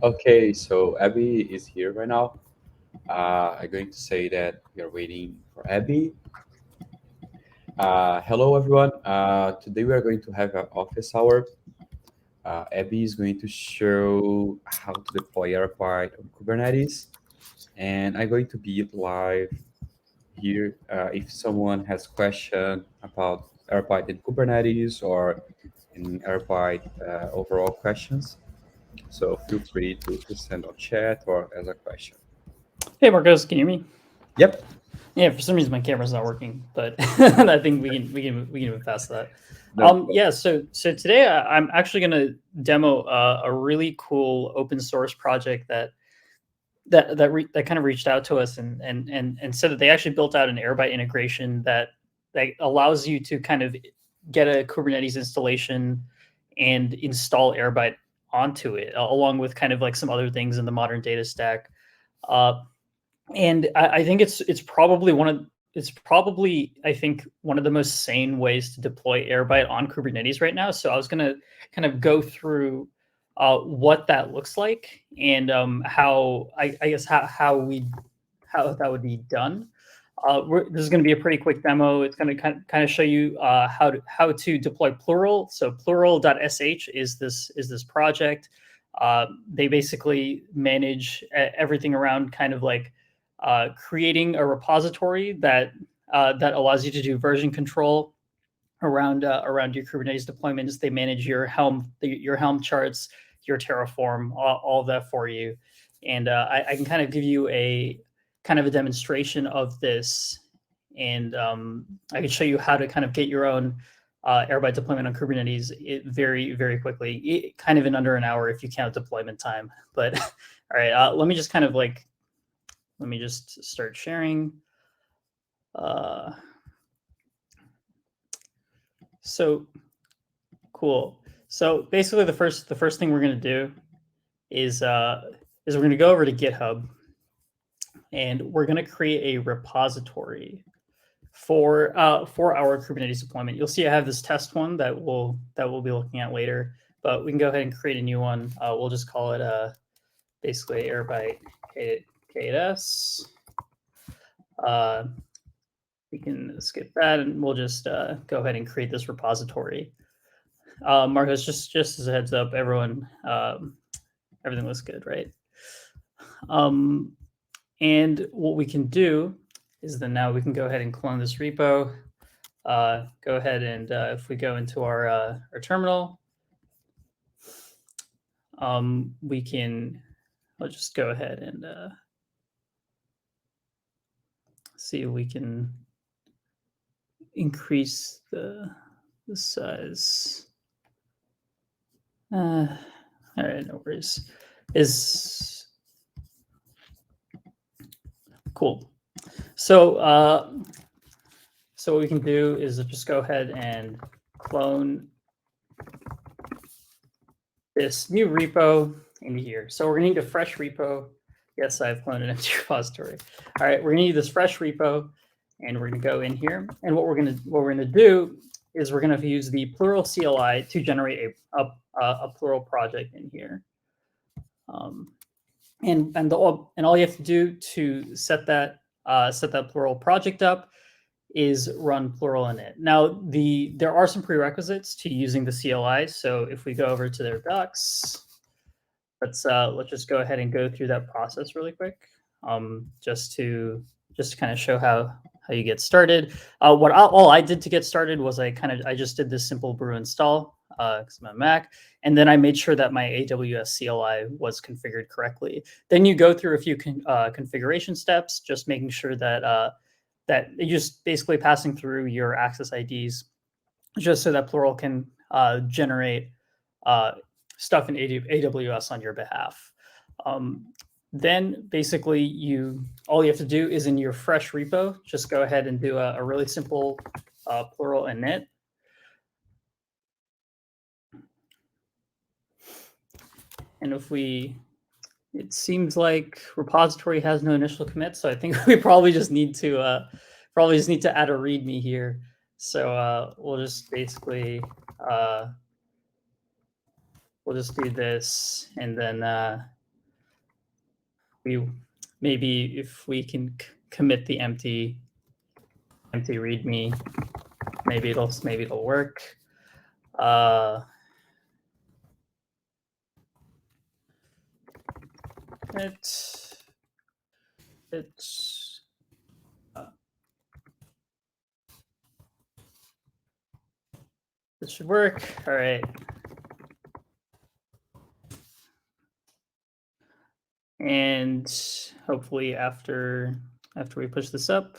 Okay, so Abby is here right now. I'm going to say that we are waiting for Abby. Hello, everyone. Today we are going to have an office hour. Abby is going to show how to deploy Airbyte on Kubernetes, and I'm going to be live here. If someone has question about Airbyte in Kubernetes or in Airbyte overall questions, so feel free to send on chat or as a question. Hey Marcos, can you hear me? Yep. Yeah, for some reason my camera's not working, but I think we can move past that. No. Yeah, so today I'm actually going to demo a really cool open source project that kind of reached out to us and said that they actually built out an Airbyte integration that allows you to kind of get a Kubernetes installation and install Airbyte onto it, along with kind of like some other things in the modern data stack. Uh, and I think it's probably I think one of the most sane ways to deploy Airbyte on Kubernetes right now. So I was going to kind of go through what that looks like and how I guess how that would be done. This is going to be a pretty quick demo. It's going to kind of show you how to deploy Plural. So Plural.sh is this project. They basically manage everything around kind of like creating a repository that allows you to do version control around your Kubernetes deployments. They manage your Helm charts, your Terraform, all of that for you. And I can kind of give you a kind of a demonstration of this, and I can show you how to kind of get your own Airbyte deployment on Kubernetes very, very quickly, kind of in under an hour if you count deployment time. But all right, let me just start sharing. Uh, so cool. So basically, the first thing we're going to do is we're going to go over to GitHub, and we're going to create a repository for our Kubernetes deployment. You'll see I have this test one that we'll be looking at later, but we can go ahead and create a new one. We'll just call it basically Airbyte K8s. We can skip that, and we'll just go ahead and create this repository. Marcos, just as a heads up, everyone, everything looks good, right? And what we can do is then now we can go ahead and clone this repo. Go ahead and if we go into our terminal, we can. I'll just go ahead and see if we can increase the size. All right, no worries. Is cool. So so what we can do is just go ahead and clone this new repo into here. So we're gonna need a fresh repo. Yes, I've cloned an empty repository. All right, we're gonna need this fresh repo, and we're gonna go in here. And what we're gonna do is we're gonna use the Plural CLI to generate a Plural project in here. And all you have to do to set that Plural project up is run Plural init. Now there are some prerequisites to using the CLI. So if we go over to their docs, let's just go ahead and go through that process really quick, just to kind of show how you get started. All I did to get started was I just did this simple brew install because I'm on Mac, and then I made sure that my AWS CLI was configured correctly. Then you go through a few configuration steps, just making sure that you're just basically passing through your access IDs, just so that Plural can generate stuff in AWS on your behalf. Then basically all you have to do is in your fresh repo, just go ahead and do a really simple Plural init. And it seems like repository has no initial commit, so I think we probably just need to add a README here. So we'll just basically we'll just do this, and then maybe if we can commit the empty readme, maybe it'll work. This should work. All right. And hopefully after we push this up,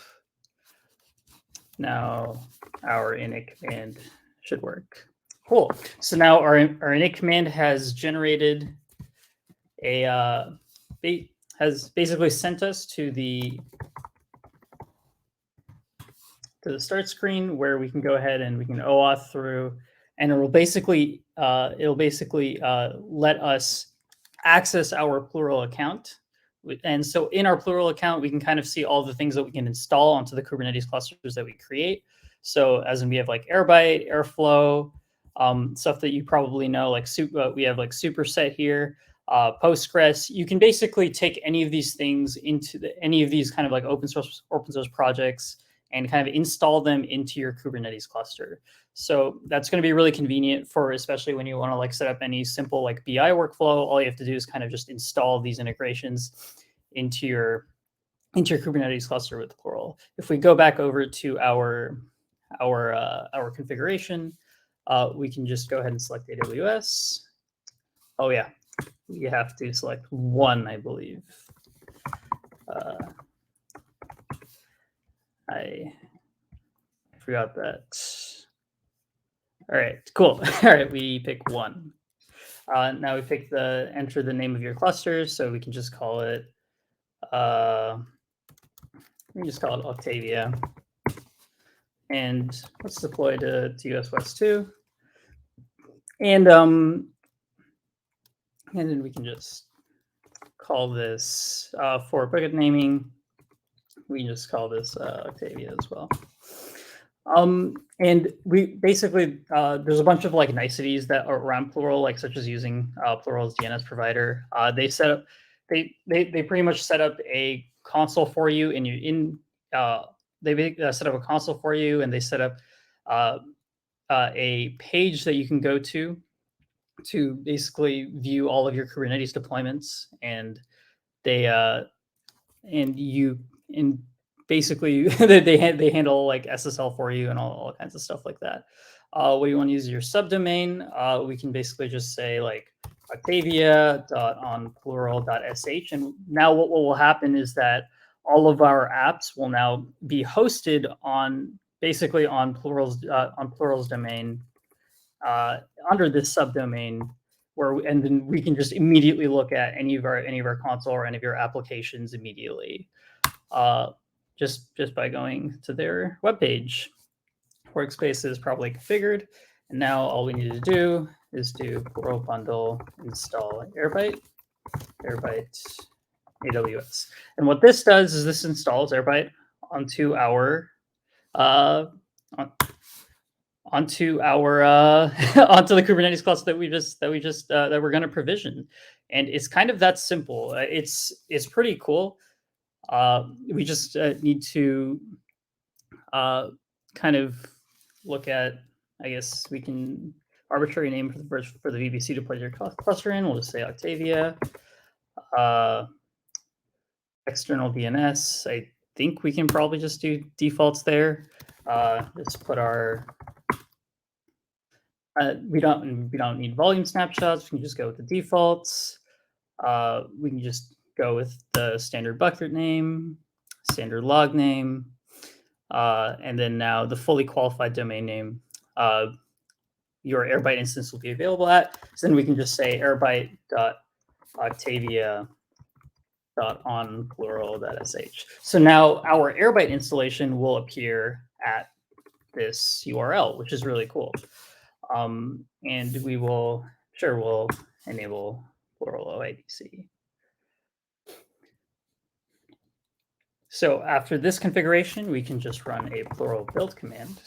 now our init command should work. Cool. So now our init command has generated has basically sent us to the start screen where we can go ahead and we can OAuth through, and it'll basically let us access our Plural account. And so in our Plural account, we can kind of see all the things that we can install onto the Kubernetes clusters that we create. So as in we have like Airbyte, Airflow, stuff that you probably know, like we have like Superset here, Postgres. You can basically take any of these things into any of these kind of like open source projects and kind of install them into your Kubernetes cluster. So that's going to be really convenient for, especially when you want to like set up any simple like BI workflow. All you have to do is kind of just install these integrations into your Kubernetes cluster with Plural. If we go back over to our configuration, we can just go ahead and select AWS. Oh yeah, you have to select one, I believe. I forgot that. All right, cool. All right, we pick one. Now we pick enter the name of your cluster, so we can just call it, Octavia. And let's deploy to US West 2. And then we can just call this, for bucket naming, we can just call this Octavia as well. And we basically, there's a bunch of like niceties that are around Plural, like such as using Plural's DNS provider. They pretty much set up a console for you, and they set up a console for you, and they set up a page that you can go to basically view all of your Kubernetes deployments, and basically they handle like SSL for you and all kinds of stuff like that. What you want to use your subdomain, we can basically just say like Octavia.onplural.sh, and now what will happen is that all of our apps will now be hosted on Plural's domain under this subdomain, and then we can just immediately look at any of our console or any of your applications immediately, just by going to their webpage. Workspace is probably configured, and now all we need to do is do Plural bundle install Airbyte AWS. And what this does is this installs Airbyte onto our onto the Kubernetes cluster that we're going to provision, and it's kind of that simple. It's pretty cool. We just need to kind of look at, I guess we can arbitrary name for the VPC to put your cluster in. We'll just say Octavia. External DNS. I think we can probably just do defaults there. Just put our we don't need volume snapshots. We can just go with the defaults. We can just go with the standard bucket name, standard log name, and then now the fully qualified domain name your Airbyte instance will be available at. So then we can just say Airbyte.octavia.onplural.sh. So now our Airbyte installation will appear at this URL, which is really cool. And we'll enable Plural OIDC. So after this configuration, we can just run a Plural build command,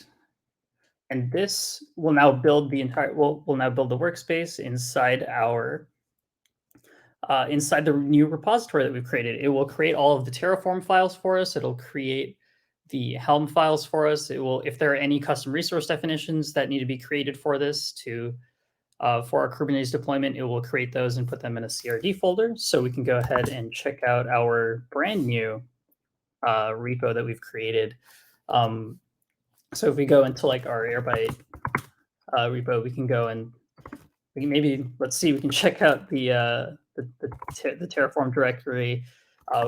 and this will now build the workspace inside our inside the new repository that we've created. It will create all of the Terraform files for us. It'll create the Helm files for us. It will, if there are any custom resource definitions that need to be created for this for our Kubernetes deployment, it will create those and put them in a CRD folder. So we can go ahead and check out our brand new repo that we've created. So if we go into like our Airbyte repo, we can go and we can maybe, let's see, we can check out the Terraform directory.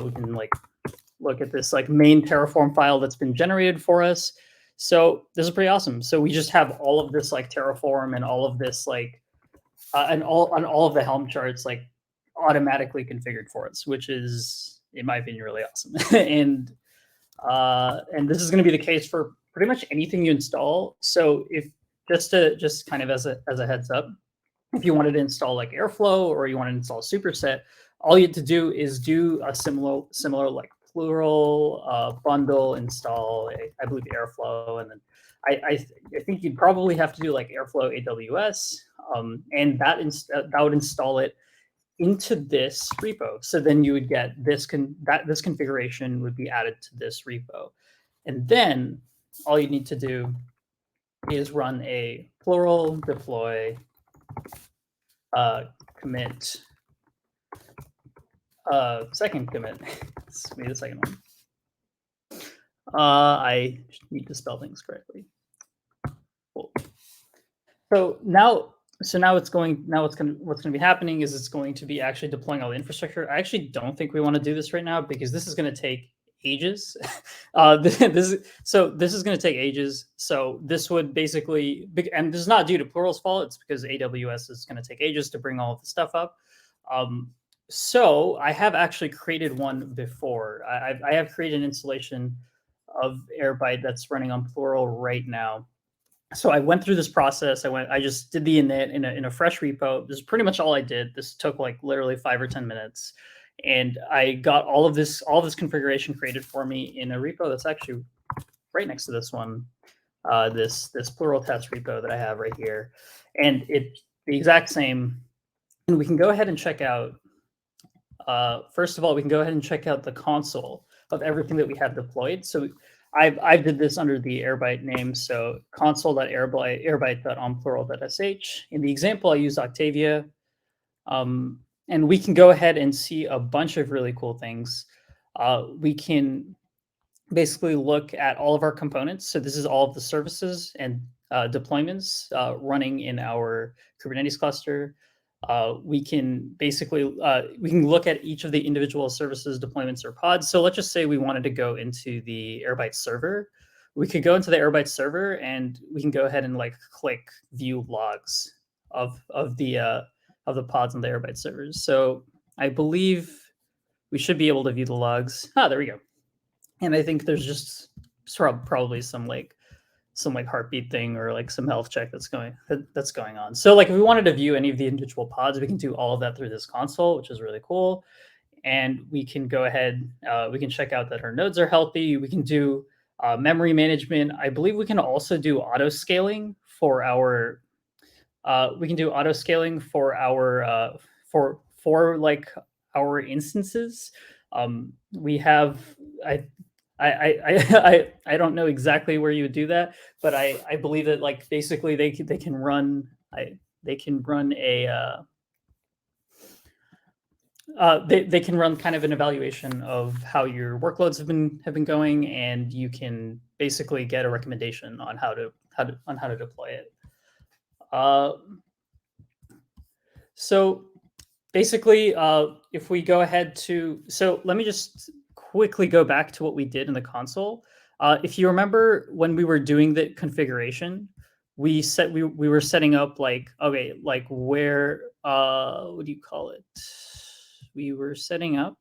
We can like look at this like main Terraform file that's been generated for us. So this is pretty awesome. So we just have all of this like Terraform and all of this like and all of the Helm charts like automatically configured for us, which is, in my opinion, really awesome. And this is going to be the case for pretty much anything you install. So if just kind of as a heads up, if you wanted to install like Airflow or you want to install Superset, all you have to do is do a similar like Plural bundle install, I believe Airflow, and then I think you'd probably have to do like Airflow AWS, and that would install it into this repo. So then you would get this this configuration would be added to this repo, and then all you need to do is run a plural deploy commit second commit. Let's make the second one. I need to spell things correctly. Cool. So what's going to be happening is it's going to be actually deploying all the infrastructure. I actually don't think we want to do this right now because this is going to take ages. This is going to take ages. So this would basically, and this is not due to Plural's fault. It's because AWS is going to take ages to bring all of the stuff up. So I have actually created one before. I have created an installation of Airbyte that's running on Plural right now. So I went through this process. I just did the init in a fresh repo. This is pretty much all I did. This took like literally 5 or 10 minutes. And I got all this configuration created for me in a repo that's actually right next to this one, this Plural test repo that I have right here. And it's the exact same. And we can go ahead and check out, first of all, we can go ahead and check out the console of everything that we have deployed. So I did this under the Airbyte name. So console.airbyte.onplural.sh. In the example, I used Octavia. And we can go ahead and see a bunch of really cool things. We can basically look at all of our components. So this is all of the services and deployments running in our Kubernetes cluster. We can basically look at each of the individual services, deployments, or pods. So let's just say we wanted to go into the Airbyte server. We could go into the Airbyte server and we can go ahead and like click view logs of the pods on the Airbyte servers. So I believe we should be able to view the logs. There we go. And I think there's just probably some heartbeat thing or like some health check that's going on. So like if we wanted to view any of the individual pods, we can do all of that through this console, which is really cool. And we can go ahead, we can check out that our nodes are healthy. We can do memory management. I believe we can also do auto scaling for our for like our instances. We have I don't know exactly where you would do that, but I believe that like basically they can run a they can run kind of an evaluation of how your workloads have been going, and you can basically get a recommendation on how to deploy it. So basically, if we go ahead so let me just quickly go back to what we did in the console. If you remember when we were doing the configuration, we were setting up like, okay, like where, what do you call it? We were setting up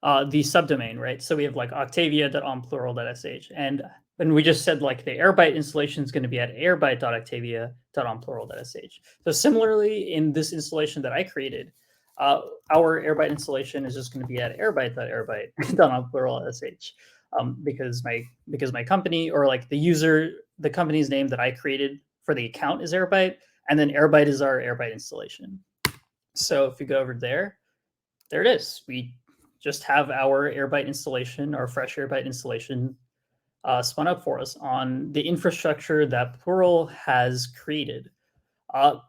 the subdomain, right? So we have like octavia.onplural.sh, and we just said like the Airbyte installation is going to be at airbyte.octavia.onplural.sh. So similarly, in this installation that I created, our Airbyte installation is just going to be at airbyte.onplural.sh, because my company, or like the company's name that I created for the account is Airbyte, and then Airbyte is our Airbyte installation. So if we go over there it is. We just have our Airbyte installation, our fresh Airbyte installation spun up for us on the infrastructure that Plural has created.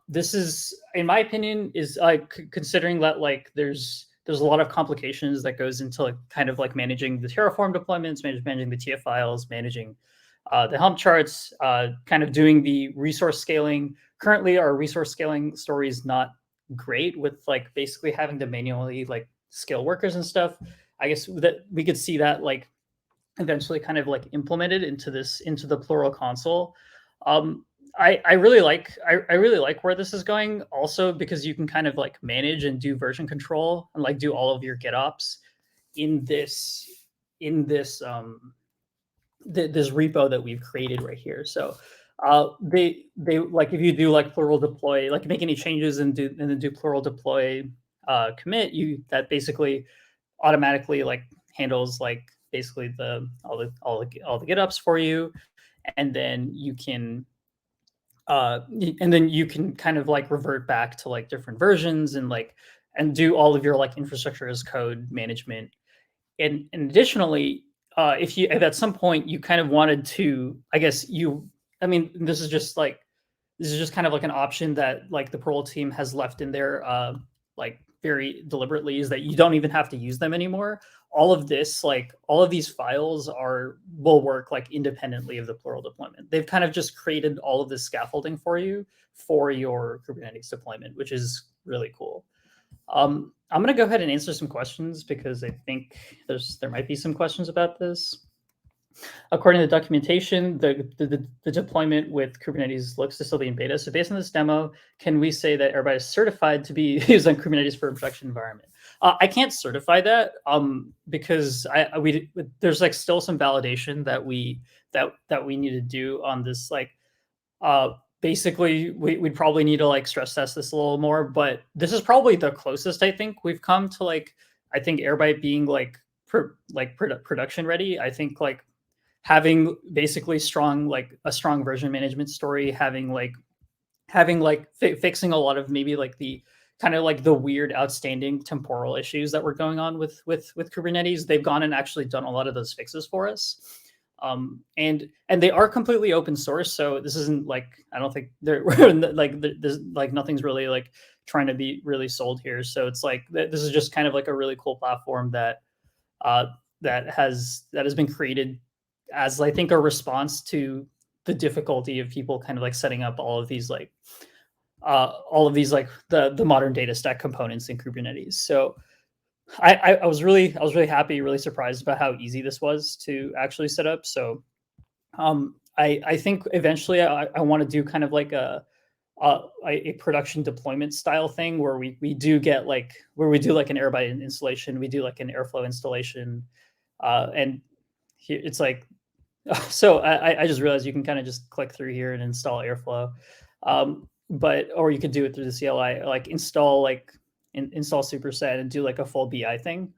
This is, in my opinion, is considering that like there's a lot of complications that goes into like kind of like managing the Terraform deployments, managing the TF files, managing the Helm charts, kind of doing the resource scaling. Currently, our resource scaling story is not great with like basically having to manually like scale workers and stuff. I guess that we could see that like eventually kind of like implemented into the Plural console. I really like I really like where this is going also because you can kind of like manage and do version control and like do all of your GitOps in this repo that we've created right here. So they like if you do like Plural deploy, like make any changes and then do Plural deploy commit, that basically automatically like handles like basically all the GitOps for you, and then you can kind of like revert back to like different versions and do all of your like infrastructure as code management. And additionally, if at some point you kind of wanted to, I mean, this is just kind of like an option that like the Perl team has left in there, like very deliberately, is that you don't even have to use them anymore. All of this, like all of these files will work like independently of the Plural deployment. They've kind of just created all of this scaffolding for you for your Kubernetes deployment, which is really cool. I'm going to go ahead and answer some questions because I think there might be some questions about this. According to the documentation, the deployment with Kubernetes looks to still be in beta. So based on this demo, can we say that Airbyte is certified to be used on Kubernetes for a production environment? I can't certify that because there's like still some validation that we need to do on this. Like basically, we'd probably need to like stress test this a little more. But this is probably the closest I think we've come to like I think Airbyte being like production ready. I think like having basically a strong version management story, having fixing a lot of maybe like the kind of like the weird outstanding temporal issues that were going on with Kubernetes. They've gone and actually done a lot of those fixes for us. And they are completely open source, so this isn't like I don't think they're like there's like nothing's really like trying to be really sold here. So it's like this is just kind of like a really cool platform that has been created as I think a response to the difficulty of people kind of like setting up all of these like the modern data stack components in Kubernetes. So I was really happy, really surprised about how easy this was to actually set up. So I think eventually I want to do kind of like a production deployment style thing where we do get like where we do like an Airbyte installation, we do like an Airflow installation, and here it's like so I just realized you can kind of just click through here and install Airflow, or you could do it through the CLI, like install superset and do like a full BI thing.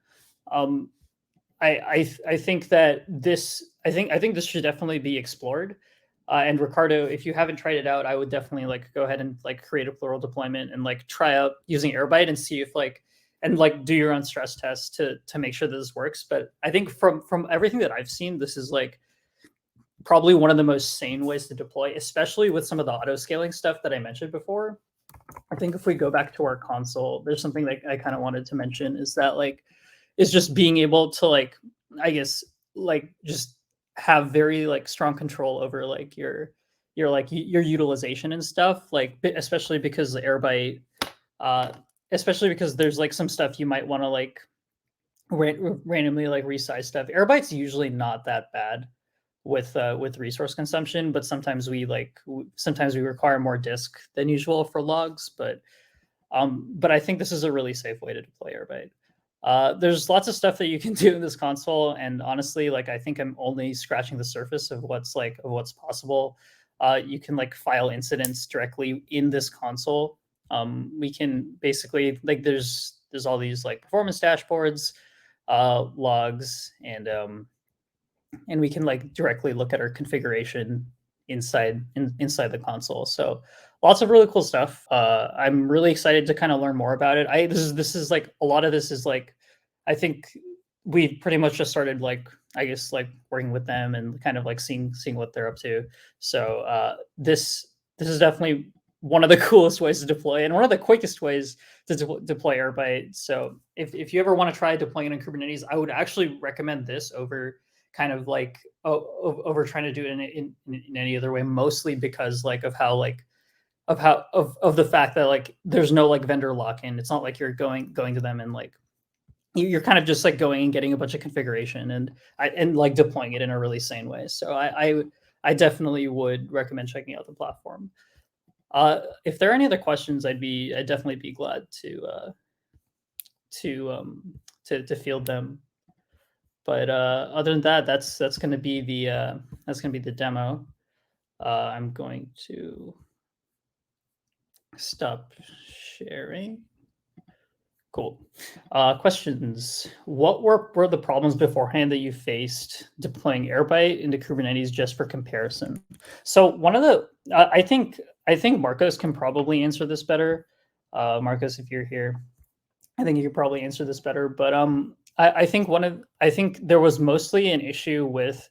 I think that I think this should definitely be explored. And Ricardo, if you haven't tried it out, I would definitely like go ahead and like create a Plural deployment and like try out using Airbyte and see if do your own stress test to make sure that this works. But I think from everything that I've seen, this is like probably one of the most sane ways to deploy, especially with some of the auto scaling stuff that I mentioned before. I think if we go back to our console, there's something that I kind of wanted to mention is that is just being able to just have very strong control over your utilization and stuff, especially because the Airbyte, especially because there's some stuff you might want to randomly resize stuff. Airbyte's usually not that bad with resource consumption, but sometimes we require more disk than usual for logs. But I think this is a really safe way to deploy Airbyte. There's lots of stuff that you can do in this console, and honestly, I think I'm only scratching the surface of what's possible. You can file incidents directly in this console. We can basically there's all these performance dashboards, logs, and we can directly look at our configuration inside the console. So lots of really cool stuff. I'm really excited to kind of learn more about it. This is like a lot of this is like, I think we've pretty much just started like, I guess, like working with them and kind of like seeing what they're up to. So this is definitely one of the coolest ways to deploy and one of the quickest ways to deploy Airbyte. So if you ever want to try deploying it in Kubernetes, I would actually recommend this over kind of like over trying to do it in any other way, mostly because like of how like of the fact that like there's no like vendor lock-in. It's not like you're going to them and like you're kind of just like going and getting a bunch of configuration and like deploying it in a really sane way. So I definitely would recommend checking out the platform. If there are any other questions, I'd definitely be glad to field them. But other than that, that's going to be the demo. I'm going to stop sharing. Cool. Questions. What were the problems beforehand that you faced deploying Airbyte into Kubernetes just for comparison? So one of the, I think Marcos can probably answer this better. Marcos, if you're here, I think you could probably answer this better. But I think there was mostly an issue with,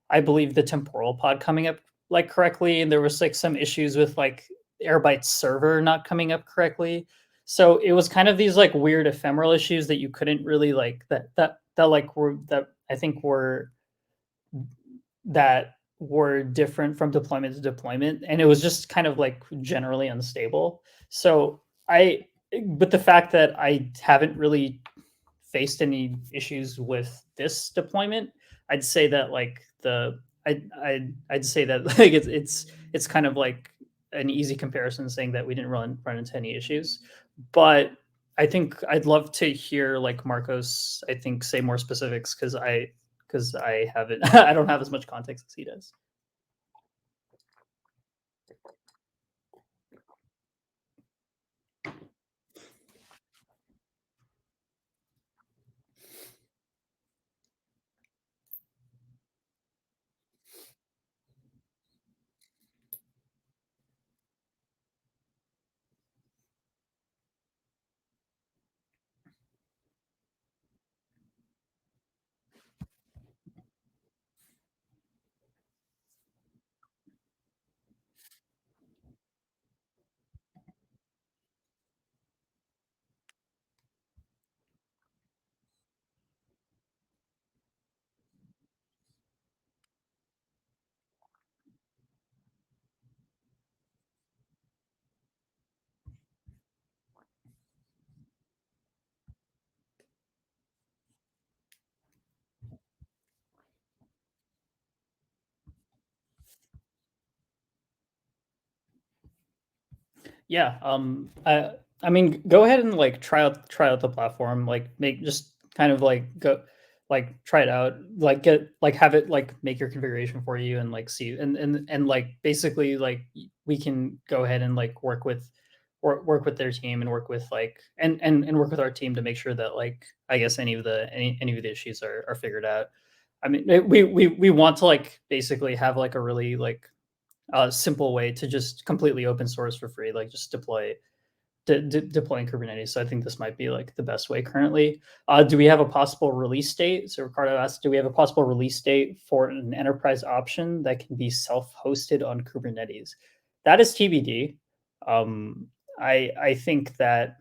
I believe, the temporal pod coming up like correctly, and there was like some issues with like Airbyte's server not coming up correctly. So it was kind of these like weird ephemeral issues that you couldn't really like that I think were different from deployment to deployment, and it was just kind of like generally unstable. So but the fact that I haven't really faced any issues with this deployment, I'd say that like I'd say that like it's kind of like an easy comparison saying that we didn't run into any issues. But I think I'd love to hear like Marcos, I think, say more specifics because I haven't I don't have as much context as he does. Yeah. I mean, go ahead and like try out the platform. Like make just kind of like go like try it out. Like get like have it like make your configuration for you and like see and like basically like we can go ahead and like work with their team and work with like and work with our team to make sure that like I guess any of the issues are figured out. I mean, we want to like basically have like a really like simple way to just completely open source for free, like just deploying Kubernetes. So I think this might be like the best way currently. Do we have a possible release date? So Ricardo asked, do we have a possible release date for an enterprise option that can be self-hosted on Kubernetes? That is TBD. I think that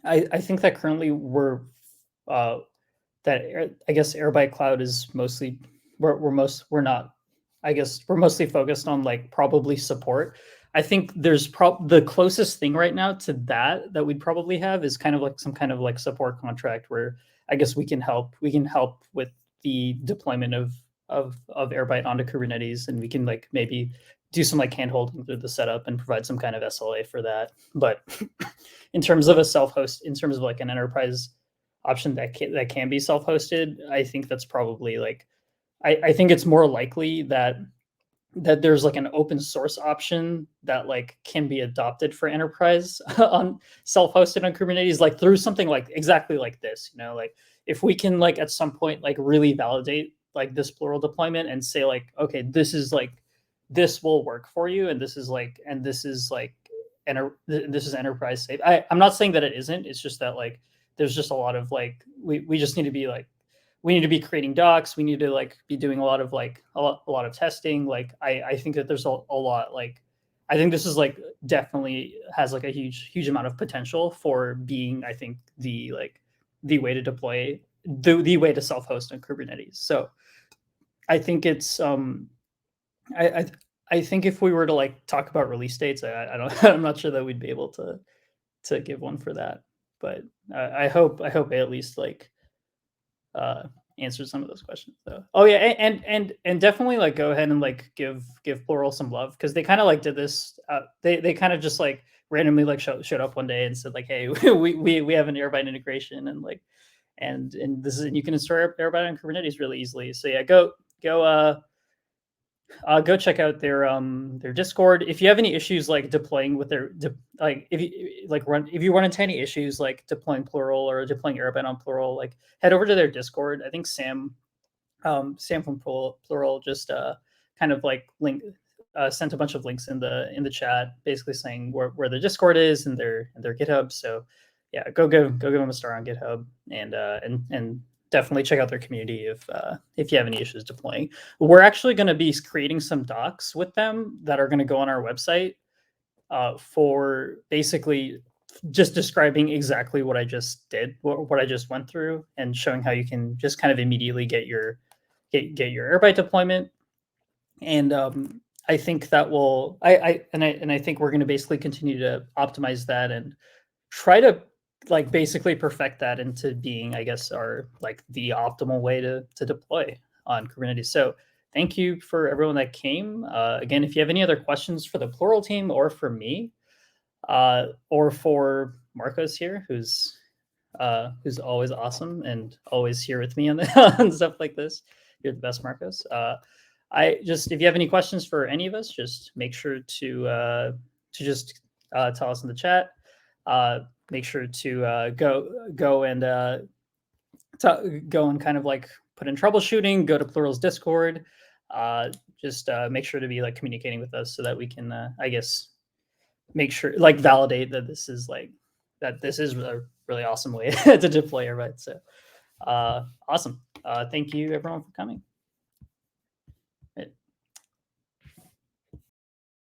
I think that currently we're I guess Airbyte Cloud is mostly we're not I guess we're mostly focused on like probably support. I think there's the closest thing right now to that we'd probably have is kind of like some kind of like support contract where I guess we can help with the deployment of Airbyte onto Kubernetes, and we can like maybe do some like handholding through the setup and provide some kind of SLA for that. But in terms of in terms of like an enterprise option that can be self-hosted, I think that's probably like I think it's more likely that there's like an open source option that like can be adopted for enterprise on self-hosted on Kubernetes, like through something like exactly like this, you know, like if we can like at some point like really validate like this plural deployment and say like, okay, this is like this will work for you, and this is like this is enterprise safe. I'm not saying that it isn't. It's just that like there's just a lot of like we just need to be like we need to be creating docs. We need to like be doing a lot of like a lot of testing. Like I think that there's a lot like I think this is like definitely has like a huge amount of potential for being I think the way to deploy the way to self-host on Kubernetes. So I think it's I think if we were to like talk about release dates, I don't I'm not sure that we'd be able to give one for that. But I hope I at least like answered some of those questions though. Oh yeah, and definitely like go ahead and like give Plural some love because they kind of like did this. They kind of just like randomly like showed up one day and said like, hey, we have an Airbyte integration and like and this is you can install Airbyte on Kubernetes really easily. So yeah, go check out their Discord. If you have any issues like deploying with their like if you run into any issues like deploying Plural or deploying Airbyte on Plural, like head over to their Discord. I think Sam from Plural just kind of like sent a bunch of links in the chat, basically saying where the Discord is and their GitHub. So yeah, go give them a star on GitHub and definitely check out their community if you have any issues deploying. We're actually going to be creating some docs with them that are going to go on our website for basically just describing exactly what I just did, what I just went through, and showing how you can just kind of immediately get your Airbyte deployment. And I think that will I think we're going to basically continue to optimize that and try to like basically perfect that into being, I guess, our like the optimal way to deploy on Kubernetes. So thank you for everyone that came. Again, if you have any other questions for the Plural team or for me, or for Marcos here, who's always awesome and always here with me on on stuff like this. You're the best, Marcos. If you have any questions for any of us, just make sure to just tell us in the chat. Make sure to go and kind of like put in troubleshooting. Go to Plural's Discord. Just make sure to be like communicating with us so that we can, I guess, make sure like validate that this is a really awesome way to deploy Airbyte. So awesome. Thank you everyone for coming.